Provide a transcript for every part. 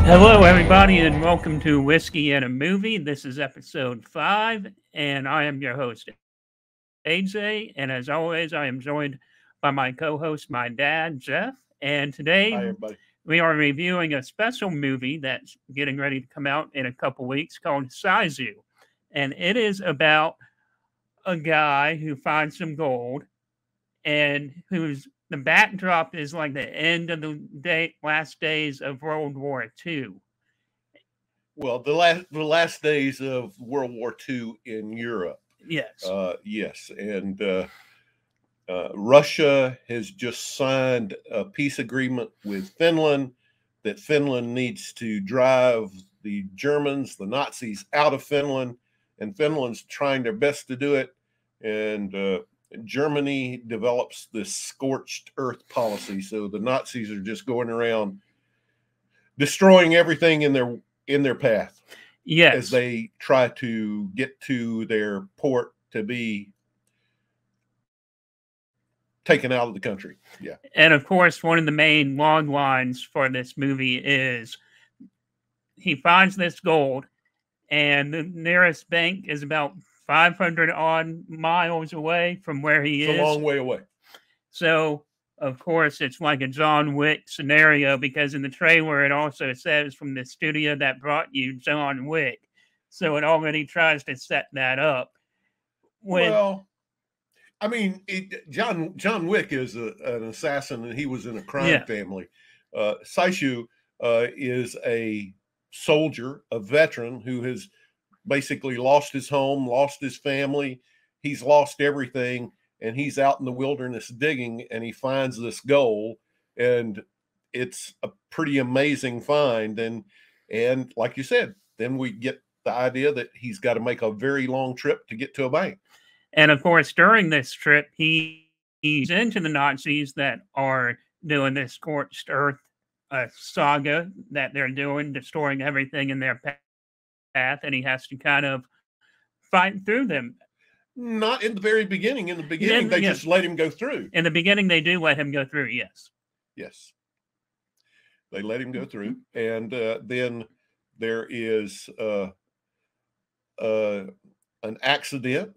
Hello, everybody, and welcome to Whiskey and a Movie. This is episode 5, and I am your host, AJ. And as always, I am joined by my co host, my dad, Jeff. And Hi, today everybody. we are reviewing a special movie that's getting ready to come out in a couple weeks called Sisu. And it is about a guy who finds some gold and whose the backdrop is like the end of the last days of World War II. Well, the last days of World War II in Europe. Yes. Yes, and Russia has just signed a peace agreement with Finland that Finland needs to drive the Germans, the Nazis, out of Finland, and Finland's trying their best to do it. And Germany develops this scorched earth policy, so the Nazis are just going around destroying everything in their path. Yes. As they try to get to their port to be taken out of the country. Yeah. And of course, one of the main log lines for this movie is he finds this gold, and the nearest bank is about 500 odd miles away from where he is. It's a long way away. So, of course, it's like a John Wick scenario because in the trailer it also says from the studio that brought you John Wick. So it already tries to set that up. Well, I mean, John Wick is an assassin, and he was in a crime family. Sisu is a soldier, a veteran who has basically lost his home, lost his family. He's lost everything, and he's out in the wilderness digging, and he finds this gold, and it's a pretty amazing find. And like you said, then we get the idea that he's got to make a very long trip to get to a bank. And of course, during this trip, he's into the Nazis that are doing this scorched earth saga that they're doing, destroying everything in their path, and he has to kind of fight through them. Not in the very beginning. In the beginning, they just let him go through. In the beginning, they do let him go through, yes. Yes. They let him go through. And then there is an accident,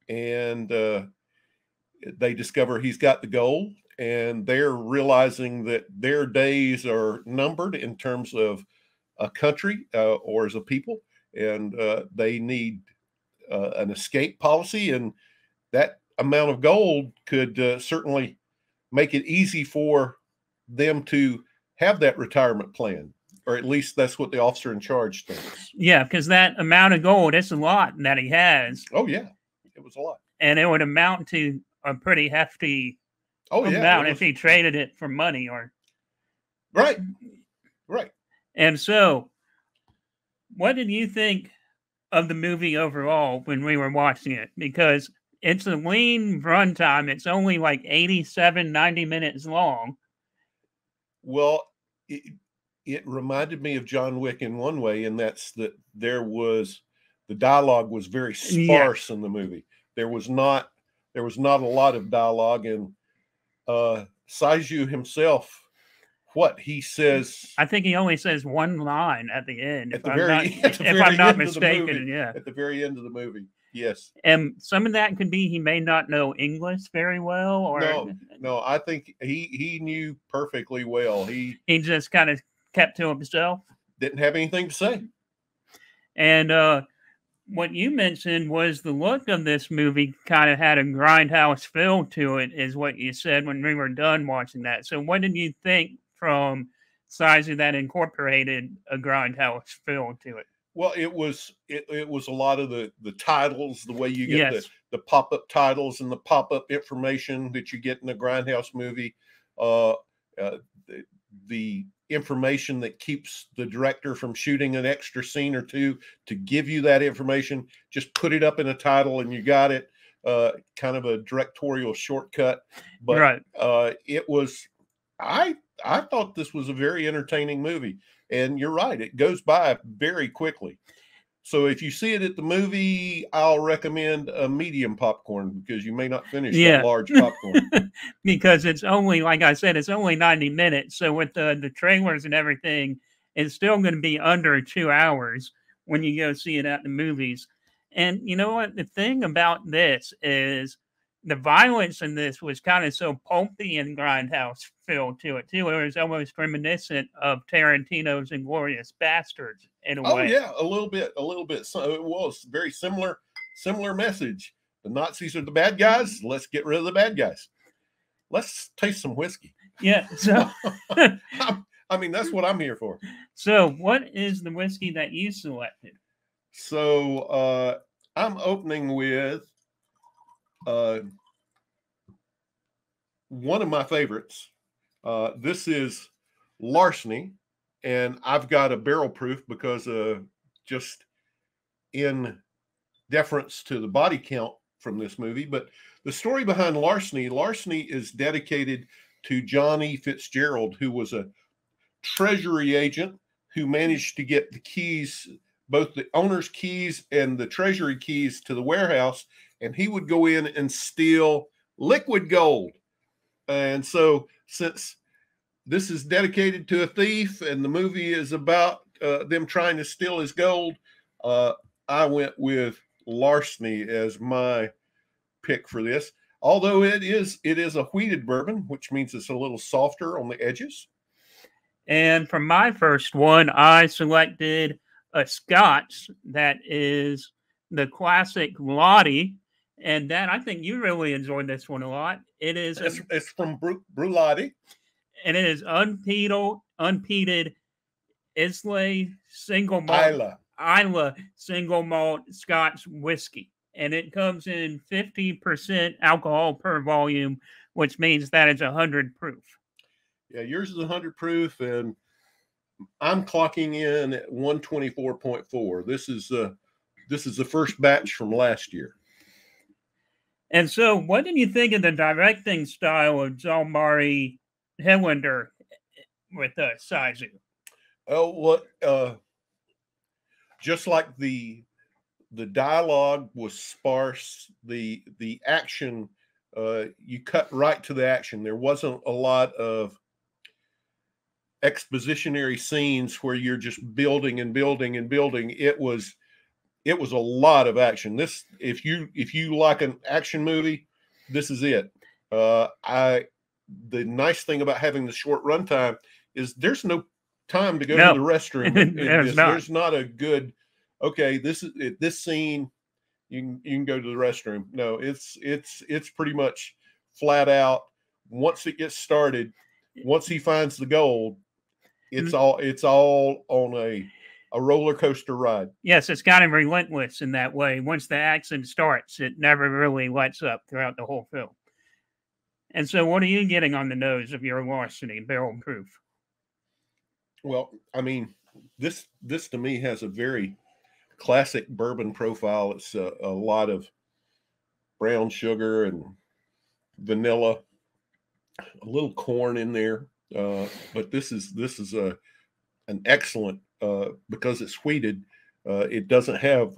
and they discover he's got the gold, and they're realizing that their days are numbered in terms of a country or as a people, and they need an escape policy, and that amount of gold could certainly make it easy for them to have that retirement plan, or at least that's what the officer in charge thinks. Yeah, because that amount of gold, it's a lot that he has. Oh, yeah. It was a lot. And it would amount to a pretty hefty amount if he traded it for money. Right. And so, what did you think of the movie overall when we were watching it? Because it's a lean runtime. It's only like 87, 90 minutes long. Well, it reminded me of John Wick in one way, and that's that the dialogue was very sparse in the movie. There was not a lot of dialogue, and Sisu himself, what he says, I think he only says one line at the end. If I'm not mistaken, at the very end of the movie. Yes. And some of that could be he may not know English very well, or no, I think he knew perfectly well. He just kind of kept to himself. Didn't have anything to say. And what you mentioned was the look of this movie kind of had a Grindhouse feel to it, is what you said when we were done watching that. So what did you think from Sisu that incorporated a Grindhouse feel to it? Well, it was a lot of the titles, the way you get the pop-up titles and the pop-up information that you get in a Grindhouse movie, the information that keeps the director from shooting an extra scene or two to give you that information. Just put it up in a title and you got it. Kind of a directorial shortcut, but it was. I thought this was a very entertaining movie, and you're right, it goes by very quickly. So if you see it at the movie, I'll recommend a medium popcorn because you may not finish that large popcorn. Because it's only, like I said, it's only 90 minutes. So with the trailers and everything, it's still going to be under 2 hours when you go see it at the movies. And you know what? The thing about this is the violence in this was kind of so pulpy and Grindhouse feel to it too. It was almost reminiscent of Tarantino's Inglorious Basterds in a way. Oh yeah, a little bit. So it was very similar message. The Nazis are the bad guys. Let's get rid of the bad guys. Let's taste some whiskey. Yeah. So I mean, that's what I'm here for. So what is the whiskey that you selected? So I'm opening with one of my favorites. This is Larceny, and I've got a barrel proof because just in deference to the body count from this movie. But the story behind Larceny is dedicated to Johnny Fitzgerald, who was a treasury agent who managed to get the keys, both the owner's keys and the treasury keys to the warehouse, and he would go in and steal liquid gold. And so since this is dedicated to a thief and the movie is about them trying to steal his gold, I went with Larceny as my pick for this. Although it is a wheated bourbon, which means it's a little softer on the edges. And for my first one, I selected a Scotch that is the classic Laddie, and that I think you really enjoyed this one a lot. It's from Laddie, and it is unpeated Islay single malt Isla single malt Scotch whiskey, and it comes in 50% alcohol per volume, which means that it's 100 proof. Yeah, yours is 100 proof, and I'm clocking in at 124.4. This is the first batch from last year. And so, what did you think of the directing style of Jean-Marie Helander with Sisu? Oh, what? Just like the dialogue was sparse, the action, you cut right to the action. There wasn't a lot of expositionary scenes where you're just building and building and building. It was a lot of action. This, if you like an action movie, this is it. The nice thing about having the short runtime is there's no time to go to the restroom. There's not a good, okay, this scene, you can go to the restroom. No, it's pretty much flat out. Once it gets started, once he finds the gold, it's all on a roller coaster ride. Yes, it's kind of relentless in that way. Once the action starts, it never really lets up throughout the whole film. And so, what are you getting on the nose of your Larceny barrel proof? Well, I mean, this to me has a very classic bourbon profile. It's a lot of brown sugar and vanilla, a little corn in there. But this is an excellent, because it's wheated. It doesn't have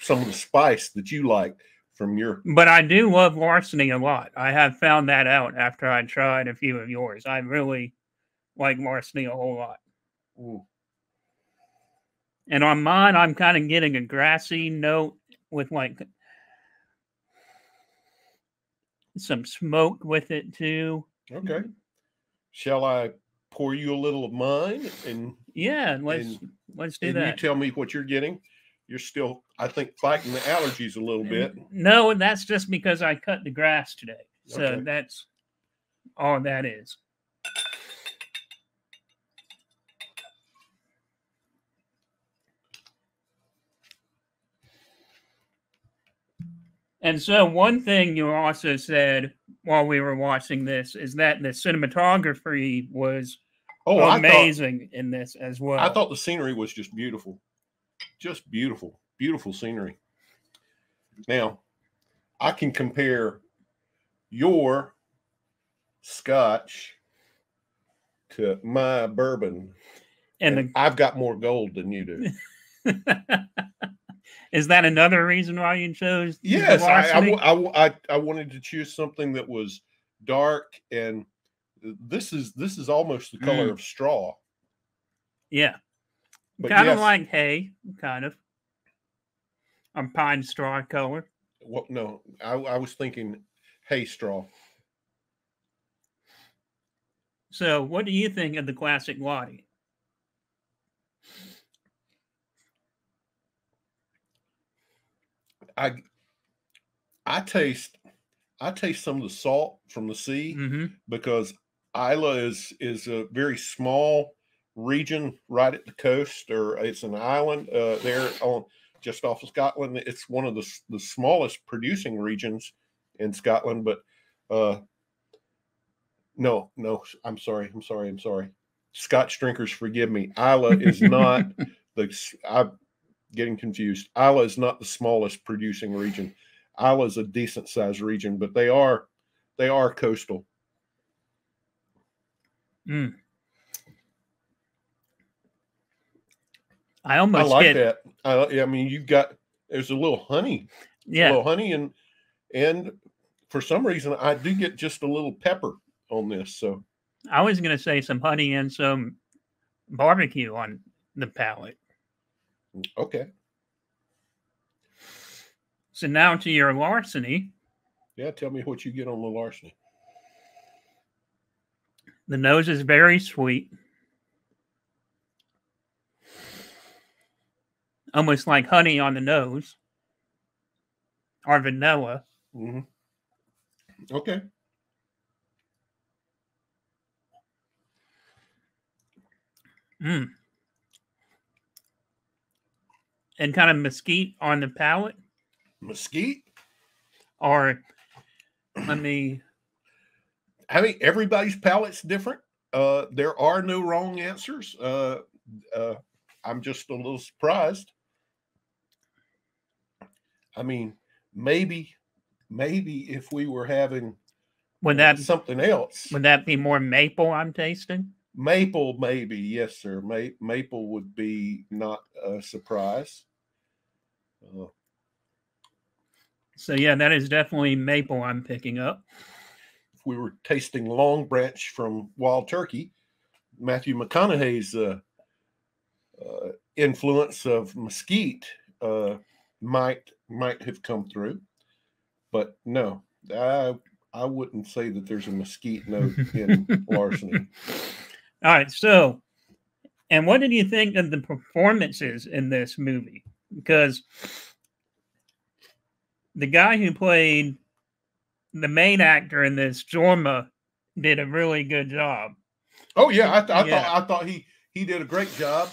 some of the spice that you like from your. But I do love Larceny a lot. I have found that out after I tried a few of yours. I really like Larceny a whole lot. Ooh. And on mine, I'm kind of getting a grassy note with like some smoke with it too. Okay. Shall I pour you a little of mine? And yeah, let's do that. You tell me what you're getting. You're still, I think, fighting the allergies a little bit. No, that's just because I cut the grass today. So That's all that is. And so one thing you also said while we were watching this is that the cinematography was amazing in this as well. I thought the scenery was just beautiful. Just beautiful. Beautiful scenery. Now, I can compare your Scotch to my bourbon. And I've got more gold than you do. Is that another reason why you chose? Yes, I wanted to choose something that was dark, and this is almost the color of straw. Yeah, But kind of yes, like hay, kind of. A pine straw color. Well, no, I was thinking hay straw. So, what do you think of the classic Laddie? I I taste some of the salt from the sea because Isla is a very small region right at the coast, or it's an island there on just off of Scotland. It's one of the smallest producing regions in Scotland, but no, I'm sorry. Scotch drinkers, forgive me. Isla is not I'm getting confused. Isla is not the smallest producing region. Isla is a decent sized region, but they are coastal. Mm. I almost like that. I mean, there's a little honey, and for some reason I do get just a little pepper on this. So I was going to say some honey and some barbecue on the palate. Okay. So now to your Larceny. Yeah, tell me what you get on the Larceny. The nose is very sweet. Almost like honey on the nose. Or vanilla. Mm-hmm. Okay. Mm. And kind of mesquite on the palate. Mesquite? Or, I mean, everybody's palate's different. There are no wrong answers. I'm just a little surprised. I mean, maybe if we were having something else. Would that be more maple I'm tasting? Maple, maybe. Yes, sir. Maple would be not a surprise. So, yeah, that is definitely maple I'm picking up. If we were tasting Long Branch from Wild Turkey, Matthew McConaughey's influence of mesquite might have come through. But no, I wouldn't say that there's a mesquite note in Larceny. All right, so, and what did you think of the performances in this movie? Because the guy who played the main actor in this, Jorma, did a really good job. Oh yeah, I thought he did a great job.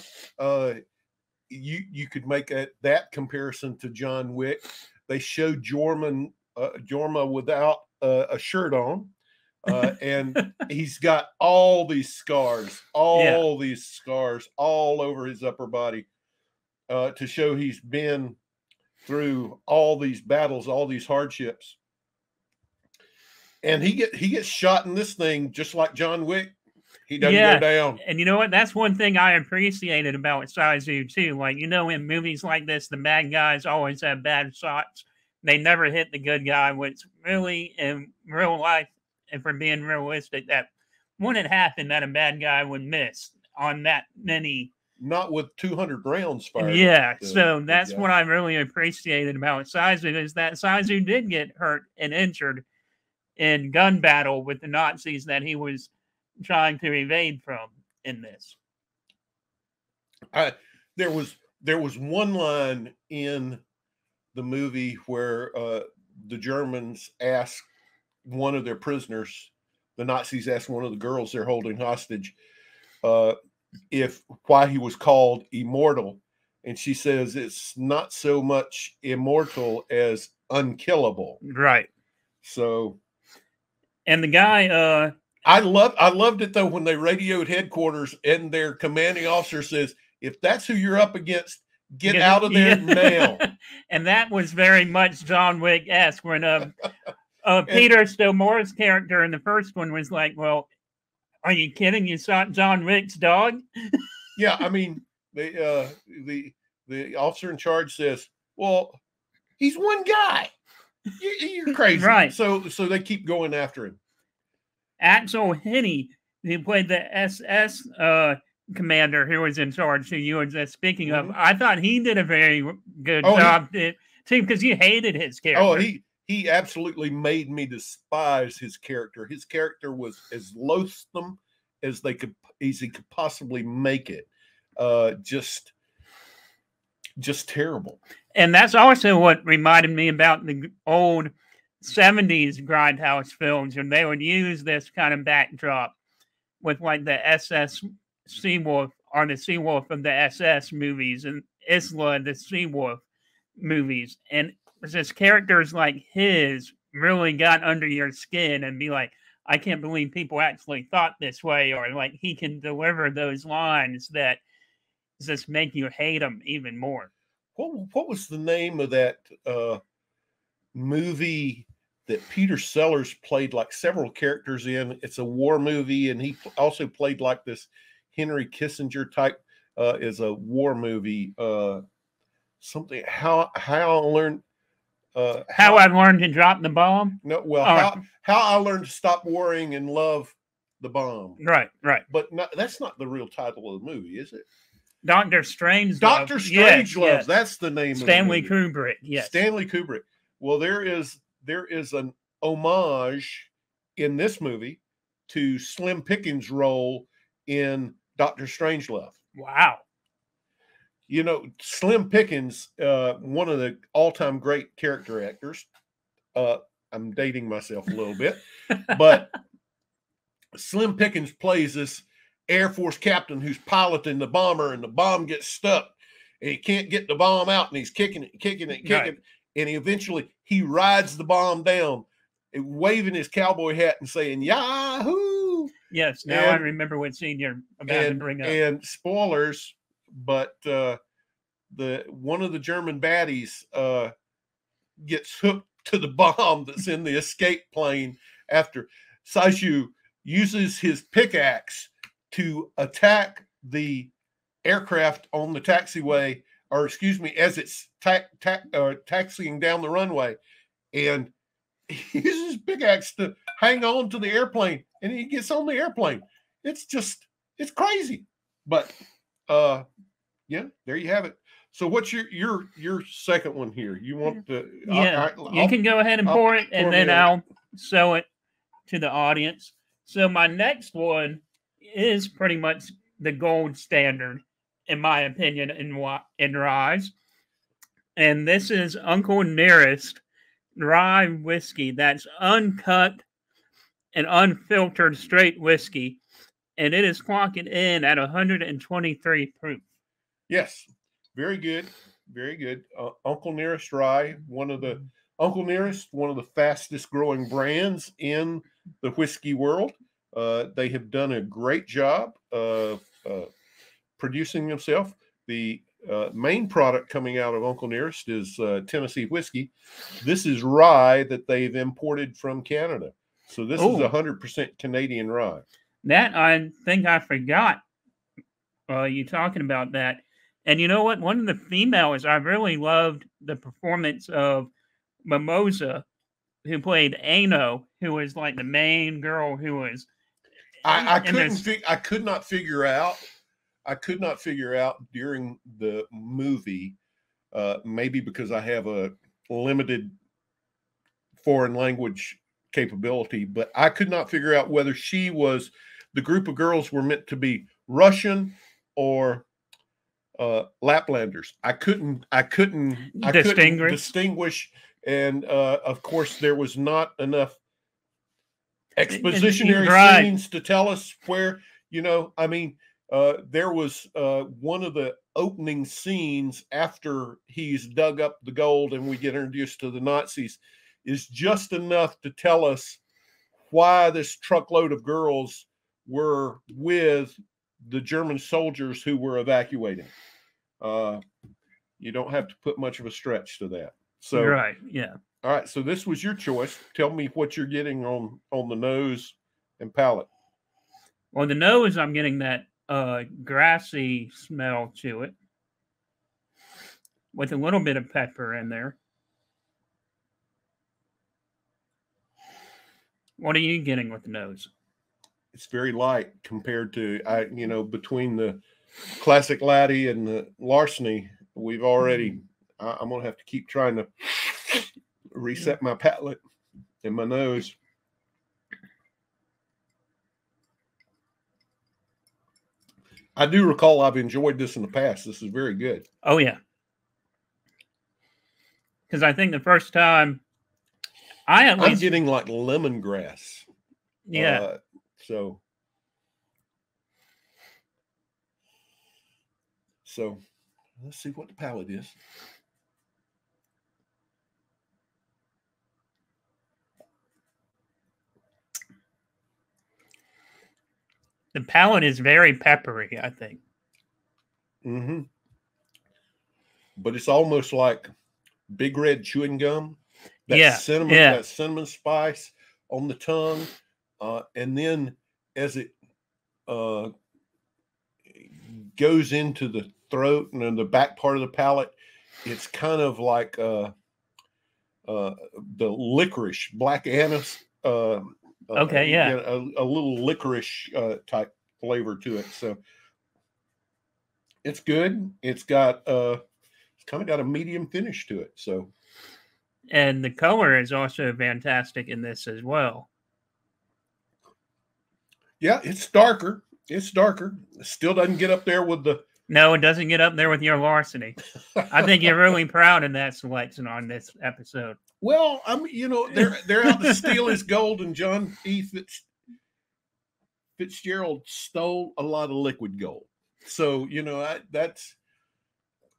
You could make that comparison to John Wick. They showed Jorma without a shirt on, and he's got all these scars all over his upper body to show he's been through all these battles, all these hardships. And he gets shot in this thing just like John Wick. He doesn't go down. And you know what? That's one thing I appreciated about Sisu too. Like, in movies like this, the bad guys always have bad shots. They never hit the good guy, which really, in real life, if we're being realistic, that wouldn't happen that a bad guy would miss on that many. Not with 200 rounds fired. Yeah, so that's what I really appreciated about Sisu, is that Sisu did get hurt and injured in gun battle with the Nazis that he was trying to evade from in this. There was one line in the movie where the Germans asked one of their prisoners, the Nazis asked one of the girls they're holding hostage, why he was called immortal, and she says it's not so much immortal as unkillable. Right. So, and the guy, I loved it though when they radioed headquarters and their commanding officer says, "If that's who you're up against, get out of there now." And that was very much John Wick-esque when Peter Stormare's character in the first one was like, "Well, are you kidding? You shot John Wick's dog?" Yeah, I mean, the officer in charge says, "Well, he's one guy. You're crazy." Right. So they keep going after him. Axel Henny, who played the SS commander who was in charge, who you were just speaking of, I thought he did a very good job too, because you hated his character. Oh, he absolutely made me despise his character. His character was as loathsome as he could possibly make it. Just terrible. And that's also what reminded me about the old 70s Grindhouse films, and they would use this kind of backdrop with like the SS Seawolf or the Seawolf of the SS movies and Isla the Seawolf movies. And just characters like his really got under your skin and be like, I can't believe people actually thought this way, or like he can deliver those lines that just make you hate him even more. What was the name of that movie that Peter Sellers played like several characters in? It's a war movie, and he also played like this Henry Kissinger type is a war movie. Something how I learned how I learned to drop the bomb. No, well, how I learned to stop worrying and love the bomb. Right. But that's not the real title of the movie, is it? Dr. Strangelove. Dr. Strangelove. Yes. That's the name. Stanley of the movie. Kubrick. Yes. Stanley Kubrick. Well, there is an homage in this movie to Slim Pickens' role in Dr. Strangelove. Wow. You know, Slim Pickens, one of the all-time great character actors. I'm dating myself a little bit, but Slim Pickens plays this Air Force captain who's piloting the bomber, and the bomb gets stuck, and he can't get the bomb out, and he's kicking it, right. And eventually he rides the bomb down, waving his cowboy hat and saying "Yahoo!" Yes, now I remember what scene you're about to bring up. And spoilers, but one of the German baddies gets hooked to the bomb that's in the escape plane after Sisu uses his pickaxe to attack the aircraft on the taxiway, or excuse me, as it's taxiing down the runway, and he uses his pickaxe to hang on to the airplane, and he gets on the airplane. It's crazy. But yeah, there you have it. So what's your second one here? You want to? Yeah, you can go ahead and pour it, and then I'll show it to the audience. So my next one is pretty much the gold standard, in my opinion, in ryes. And this is Uncle Nearest rye whiskey. That's uncut and unfiltered straight whiskey. And it is clocking in at 123 proof. Yes. Very good. Very good. Uncle Nearest rye, one of the fastest growing brands in the whiskey world. They have done a great job of producing themselves. The main product coming out of Uncle Nearest is Tennessee whiskey. This is rye that they've imported from Canada. So this is 100% Canadian rye. That I think I forgot you talking about that. And you know what? One of the females, I really loved the performance of Mimosa, who played Ano, who was like the main girl who was. I could not figure out during the movie, maybe because I have a limited foreign language capability, but I could not figure out whether the group of girls were meant to be Russian or Laplanders. I couldn't distinguish, and of course there was not enough expositionary scenes to tell us where. There was one of the opening scenes after he's dug up the gold and we get introduced to the Nazis is just enough to tell us why this truckload of girls were with the German soldiers who were evacuating. You don't have to put much of a stretch to that. So, right, yeah. All right, so this was your choice. Tell me what you're getting on the nose and palate. Well, the nose, I'm getting that grassy smell to it with a little bit of pepper in there. What are you getting with the nose? it's very light compared to between the classic Laddie and the Larceny. We've already. I'm gonna have to keep trying to reset my palate and my nose. I do recall I've enjoyed this in the past. This is very good. Oh yeah, because I think the first time I'm getting like lemongrass. Yeah. So let's see what the palate is. The palate is very peppery, I think. Mm-hmm. But it's almost like Big Red chewing gum. That cinnamon spice on the tongue. And then as it goes into the throat and in the back part of the palate, it's kind of like the licorice, black anise. A little licorice type flavor to it. So it's good. It's got it's kind of got a medium finish to it. So, and the color is also fantastic in this as well. Yeah, it's darker. It's darker. It still doesn't get up there with the. No, it doesn't get up there with your Larceny. I think you're really proud in that selection on this episode. Well, they're out to steal his gold, and John E. Fitzgerald stole a lot of liquid gold. So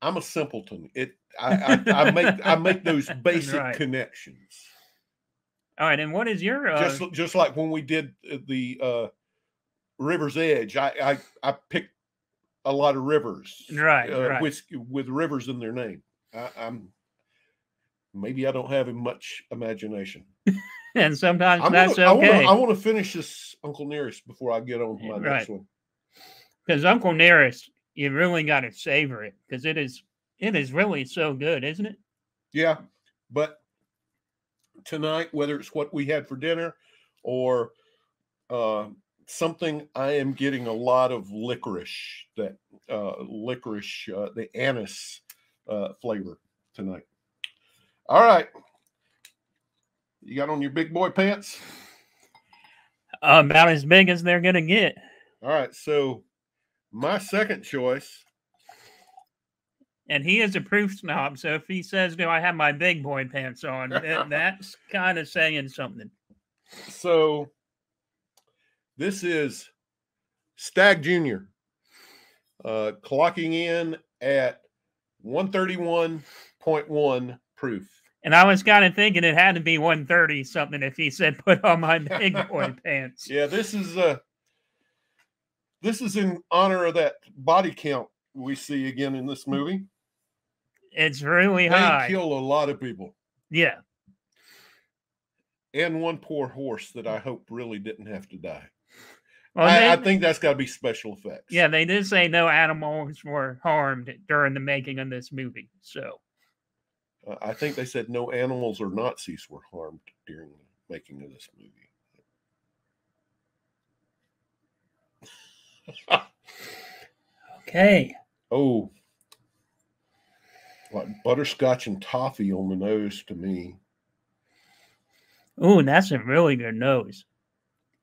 I'm a simpleton. I make those basic connections. All right, and what is your just like when we did the River's Edge? I picked a lot of rivers, right. with rivers in their name. Maybe I don't have much imagination. And sometimes that's okay. I want to finish this Uncle Nearest before I get on to my next one. Because Uncle Nearest, you really got to savor it because it is really so good, isn't it? Yeah, but tonight, whether it's what we had for dinner or something, I am getting a lot of licorice. The anise flavor tonight. All right. You got on your big boy pants? About as big as they're going to get. All right. So my second choice. And he is a proof snob. So if he says, do I have my big boy pants on? That's kind of saying something. So this is Stagg Jr. Clocking in at 131.1 proof. And I was kind of thinking it had to be 130 something if he said put on my big boy pants. Yeah, this is in honor of that body count we see again in this movie. It's really high. They kill a lot of people. Yeah. And one poor horse that I hope really didn't have to die. Well, I think that's got to be special effects. Yeah, they did say no animals were harmed during the making of this movie. So I think they said no animals or Nazis were harmed during the making of this movie. Okay. Oh, like butterscotch and toffee on the nose to me. Oh, that's a really good nose.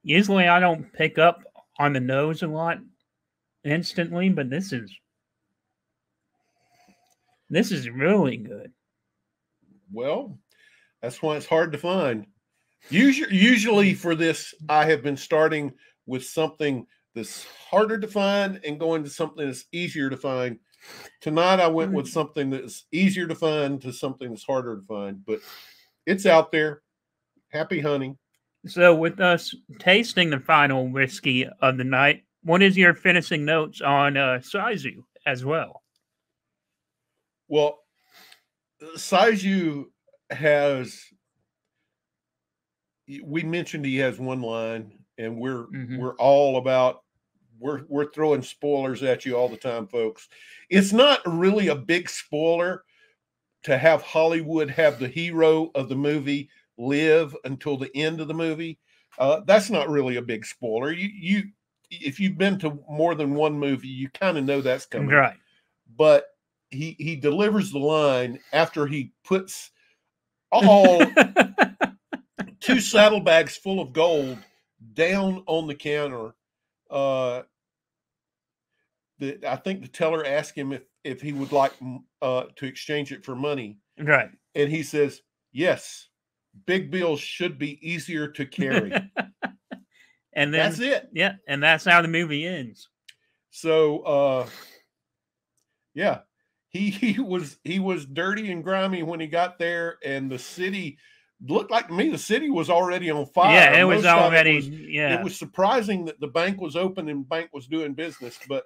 Usually I don't pick up on the nose a lot instantly, but this is really good. Well, that's why it's hard to find. Usually for this, I have been starting with something that's harder to find and going to something that's easier to find. Tonight, I went with something that's easier to find to something that's harder to find, but it's out there. Happy hunting. So with us tasting the final whiskey of the night, what is your finishing notes on Sisu as well? Well, Sisu has, we mentioned he has one line, and we're all about, we're throwing spoilers at you all the time, folks. It's not really a big spoiler to have Hollywood have the hero of the movie live until the end of the movie, That's not really a big spoiler. You if you've been to more than one movie, you kind of know that's coming. Right. But he delivers the line after he puts all 2 saddlebags full of gold down on the counter. I think the teller asked him if he would like to exchange it for money. Right. And he says, yes, big bills should be easier to carry. And then, that's it. Yeah. And that's how the movie ends. So, yeah, he was dirty and grimy when he got there, and the city looked like to me the city was already on fire. Yeah, it was already. It was surprising that the bank was open and bank was doing business, but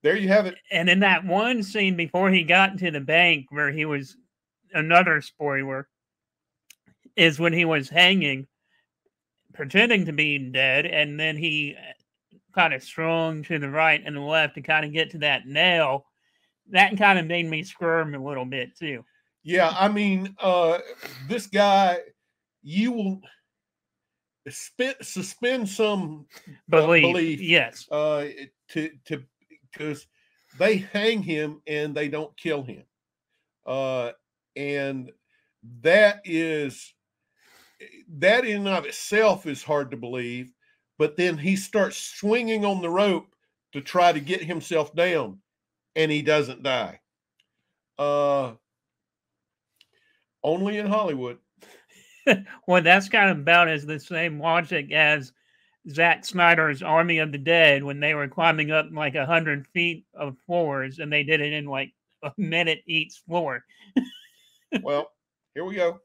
there you have it. And in that one scene before he got to the bank, where he was, another spoiler, is when he was hanging, pretending to be dead, and then he kind of swung to the right and the left to kind of get to that nail. That kind of made me squirm a little bit too. Yeah, I mean, this guy, you will suspend some belief. Yes. Because they hang him and they don't kill him. And that in and of itself is hard to believe. But then he starts swinging on the rope to try to get himself down, and he doesn't die. Only in Hollywood. Well, that's kind of about as the same logic as Zack Snyder's Army of the Dead, when they were climbing up like 100 feet of floors, and they did it in like a minute each floor. Well, here we go.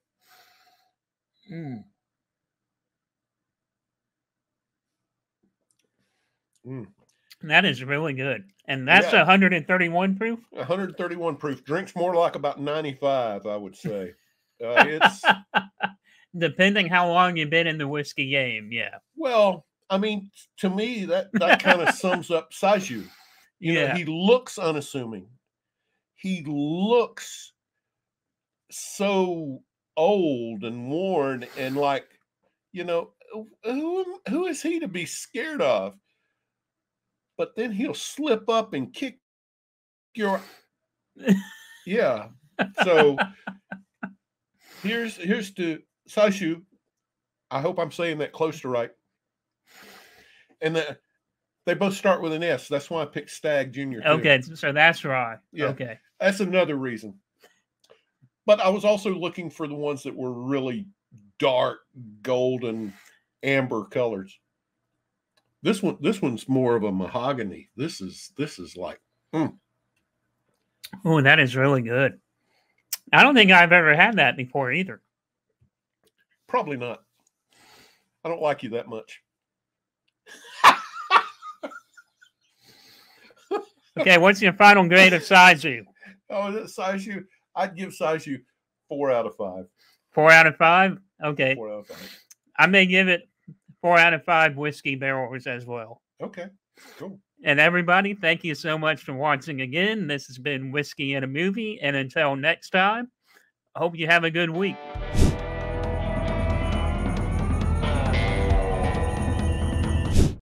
That is really good. And that's 131 proof? 131 proof. Drinks more like about 95, I would say. It's depending how long you've been in the whiskey game, yeah. Well, I mean, to me, that kind of sums up Sisu. You know, he looks unassuming. He looks so old and worn, and like, you know, who is he to be scared of? But then he'll slip up and kick your yeah. So here's to Sisu. I hope I'm saying that close to right. And they both start with an S. That's why I picked Stagg Jr. too. Okay, so that's right. Yeah, okay. That's another reason. But I was also looking for the ones that were really dark, golden, amber colors. This one's more of a mahogany. This is like, Oh, that is really good. I don't think I've ever had that before either. Probably not. I don't like you that much. Okay, what's your final grade of Sisu? Oh, Sisu? I'd give Sisu 4 out of 5. 4 out of 5? Okay. 4 out of 5. I may give it 4 out of 5 whiskey barrels as well. Okay, cool. And everybody, thank you so much for watching again. This has been Whiskey and a Movie. And until next time, I hope you have a good week.